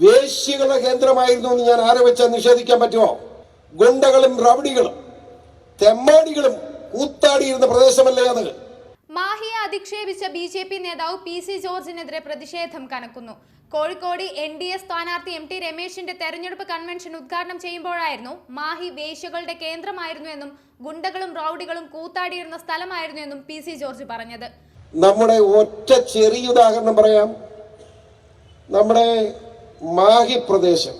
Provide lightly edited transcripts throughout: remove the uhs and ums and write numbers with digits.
വേശ്യകളുടെ കേന്ദ്രമായിരുന്നു എന്ന് ഞാൻ ആരോപിച്ചാൽ നിഷേധിക്കാൻ പറ്റുമോ? ഗുണ്ടകളും റൗഡികളും തെമ്മാടികളും കൂത്താടിയിരുന്ന പ്രദേശമല്ലേ അത്? മാഹിയെ അധിക്ഷേപിച്ച BJP നേതാവ് PC ജോർജിനെതിരെ പ്രതിഷേധം കനക്കുന്നു. കോഴിക്കോട് NDA സ്ഥാനാർത്ഥി MT രമേശിന്റെ തെരഞ്ഞെടുപ്പ് കൺവെൻഷൻ ഉദ്ഘാടനം ചെയ്യുമ്പോഴായിരുന്നു മാഹി വേശ്യകളുടെ കേന്ദ്രമായിരുന്നു എന്നും ഗുണ്ടകളും റൗഡികളും കൂത്താടിയിരുന്ന സ്ഥലമായിരുന്നു എന്നും PC ജോർജ് പറഞ്ഞത്. നമ്മുടെ ഒറ്റ ചെറിയ ഉദാഹരണം പറയാം. നമ്മുടെ മാഹി പ്രദേശം,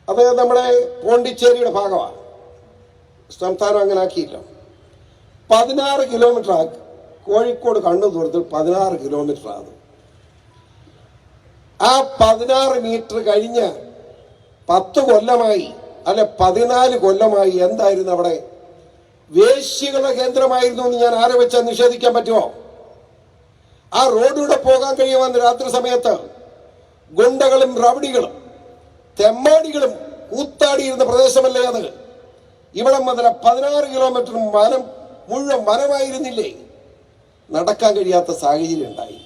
അത് നമ്മുടെ പോണ്ടിച്ചേരിയുടെ ഭാഗമാണ്. സംസ്ഥാനം അങ്ങനെ ആക്കിയില്ല. 16 കിലോമീറ്റർ കോഴിക്കോട് കണ്ണൂർ ദൂരത്തിൽ 16 കിലോമീറ്റർ ആണ്. ആ 16 മീറ്റർ കഴിഞ്ഞ് 10 കൊല്ലമായി അല്ലെ 14 കൊല്ലമായി എന്തായിരുന്നു അവിടെ? വേശ്യകളുടെ കേന്ദ്രമായിരുന്നു എന്ന് ഞാൻ ആരോപിച്ചാൽ നിഷേധിക്കാൻ പറ്റുമോ? ആ റോഡിലൂടെ പോകാൻ കഴിയുമെന്ന് രാത്രി സമയത്ത് ഗുണ്ടകളും റൗഡികളും തെമ്മാടികളും കൂത്താടിയിരുന്ന പ്രദേശമല്ലേ അത്? ഇവിടെ മുതൽ 16 കിലോമീറ്റർ വനം മുഴുവൻ വനമായിരുന്നില്ലേ? നടക്കാൻ കഴിയാത്ത സാഹചര്യം ഉണ്ടായി.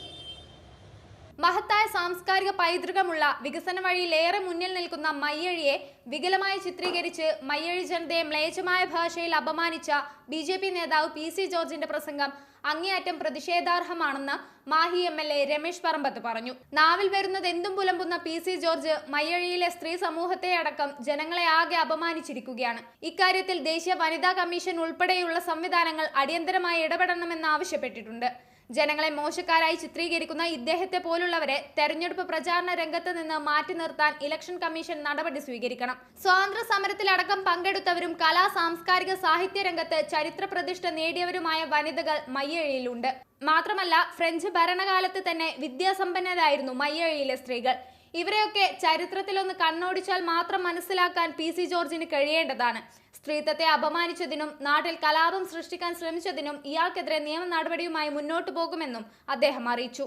മഹത്തായ സാംസ്കാരിക പൈതൃകമുള്ള വികസന വഴിയിൽ ഏറെ മുന്നിൽ നിൽക്കുന്ന മയ്യഴിയെ വികലമായി ചിത്രീകരിച്ച് മയ്യഴി ജനതയെ മ്ലേച്ഛമായ ഭാഷയിൽ അപമാനിച്ച BJP നേതാവ് PC ജോർജിന്റെ പ്രസംഗം അങ്ങേയറ്റം പ്രതിഷേധാർഹമാണെന്ന് മാഹി MLA രമേശ് പറമ്പത്ത് പറഞ്ഞു. നാവിൽ വരുന്നത് എന്തും പുലമ്പുന്ന PC ജോർജ് മയ്യഴിയിലെ സ്ത്രീ സമൂഹത്തെ അടക്കം ജനങ്ങളെ ആകെ അപമാനിച്ചിരിക്കുകയാണ്. ഇക്കാര്യത്തിൽ ദേശീയ വനിതാ കമ്മീഷൻ ഉൾപ്പെടെയുള്ള സംവിധാനങ്ങൾ അടിയന്തരമായി ഇടപെടണമെന്ന് ആവശ്യപ്പെട്ടിട്ടുണ്ട്. ജനങ്ങളെ മോശക്കാരായി ചിത്രീകരിക്കുന്ന ഇദ്ദേഹത്തെ പോലുള്ളവരെ തെരഞ്ഞെടുപ്പ് പ്രചാരണ രംഗത്ത് നിന്ന് മാറ്റി നിർത്താൻ ഇലക്ഷൻ കമ്മീഷൻ നടപടി സ്വീകരിക്കണം. സ്വാതന്ത്ര്യ സമരത്തിലടക്കം പങ്കെടുത്തവരും കലാ സാംസ്കാരിക സാഹിത്യ രംഗത്ത് ചരിത്ര പ്രതിഷ്ഠ നേടിയവരുമായ വനിതകൾ മയ്യഴിയിലുണ്ട്. മാത്രമല്ല, ഫ്രഞ്ച് ഭരണകാലത്ത് തന്നെ വിദ്യാസമ്പന്നരായിരുന്നു മയ്യഴിയിലെ സ്ത്രീകൾ. ഇവരെയൊക്കെ ചരിത്രത്തിലൊന്ന് കണ്ണോടിച്ചാൽ മാത്രം മനസ്സിലാക്കാൻ PC ജോർജിന് കഴിയേണ്ടതാണ്. സ്ത്രീത്വത്തെ അപമാനിച്ചതിനും നാട്ടിൽ കലാപം സൃഷ്ടിക്കാൻ ശ്രമിച്ചതിനും ഇയാൾക്കെതിരെ നിയമ നടപടിയുമായി മുന്നോട്ടു പോകുമെന്നും അദ്ദേഹം അറിയിച്ചു.